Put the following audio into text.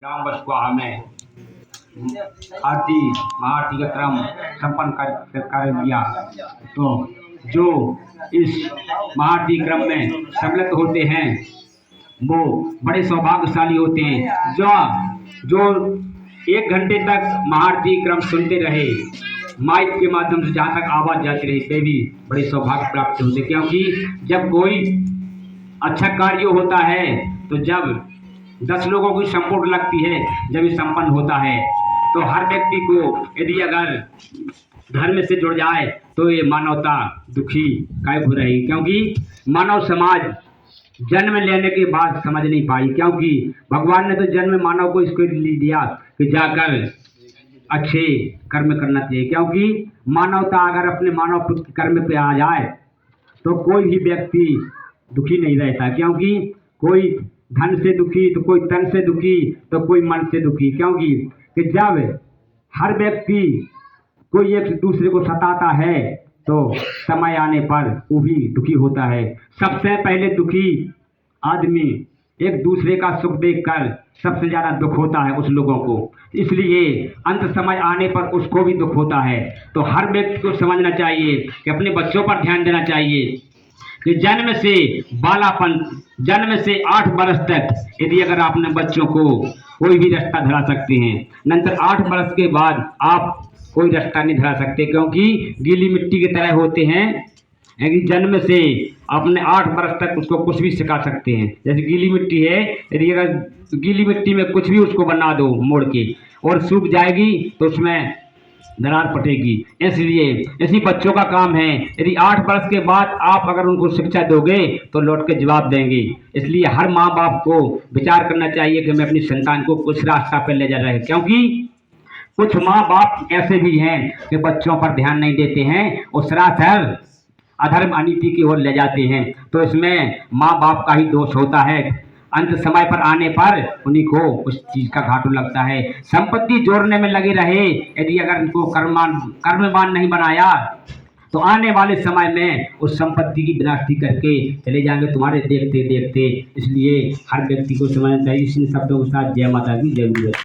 ग्राम बसुआ में आरती महाआरती का क्रम संपन्न कर दिया। तो जो इस महाआरती क्रम में सम्मिलित होते हैं वो बड़े सौभाग्यशाली होते हैं। जो 1 घंटे तक महाआरती क्रम सुनते रहे, माइक के माध्यम से जहाँ तक आवाज़ जाती रही, वे भी बड़े सौभाग्य प्राप्त होते। क्योंकि जब कोई अच्छा कार्य होता है तो जब 10 लोगों की सपोर्ट लगती है, जब ये संपन्न होता है तो हर व्यक्ति को यदि अगर धर्म से जुड़ जाए तो ये मानवता दुखी गायब हो रही। क्योंकि मानव समाज जन्म लेने के बाद समझ नहीं पाई, क्योंकि भगवान ने तो जन्म मानव को इसको दिया कि जाकर अच्छे कर्म करना चाहिए। क्योंकि मानवता अगर अपने मानव कर्म पे आ जाए तो कोई भी व्यक्ति दुखी नहीं रहता। क्योंकि कोई धन से दुखी तो कोई तन से दुखी तो कोई मन से दुखी। क्योंकि कि जब हर व्यक्ति कोई एक दूसरे को सताता है तो समय आने पर वो भी दुखी होता है। सबसे पहले दुखी आदमी एक दूसरे का सुख देखकर सबसे ज़्यादा दुख होता है उस लोगों को, इसलिए अंत समय आने पर उसको भी दुख होता है। तो हर व्यक्ति को समझना चाहिए कि अपने बच्चों पर ध्यान देना चाहिए कि जन्म से बालापन, जन्म से 8 वर्ष तक यदि अगर आपने बच्चों को कोई भी रास्ता धरा सकते हैं, नंतर 8 वर्ष के बाद आप कोई रास्ता नहीं धरा सकते। क्योंकि गीली मिट्टी की तरह होते हैं। यदि जन्म से अपने 8 वर्ष तक उसको कुछ भी सिखा सकते हैं। जैसे गीली मिट्टी है, यदि अगर गीली मिट्टी में कुछ भी उसको बना दो मोड़ के और सूख जाएगी तो उसमें दरार पड़ेगी। इसलिए इसी बच्चों का काम है, यदि 8 वर्ष के बाद आप अगर उनको शिक्षा दोगे तो लौट के जवाब देंगे। इसलिए हर माँ बाप को विचार करना चाहिए कि मैं अपनी संतान को कुछ रास्ता पर ले जा रहे हैं। क्योंकि कुछ माँ बाप ऐसे भी हैं कि बच्चों पर ध्यान नहीं देते हैं और सरासर अधर्म अनीति की ओर ले जाते हैं। तो इसमें माँ बाप का ही दोष होता है। अंत समय पर आने पर उन्हीं को उस चीज़ का घाटू लगता है। संपत्ति जोड़ने में लगे रहे, यदि अगर इनको कर्मवान नहीं बनाया तो आने वाले समय में उस संपत्ति की विनाशी करके चले जाएंगे तुम्हारे देखते देखते। इसलिए हर व्यक्ति को समझना चाहिए। इन शब्दों के साथ जय माता की जय।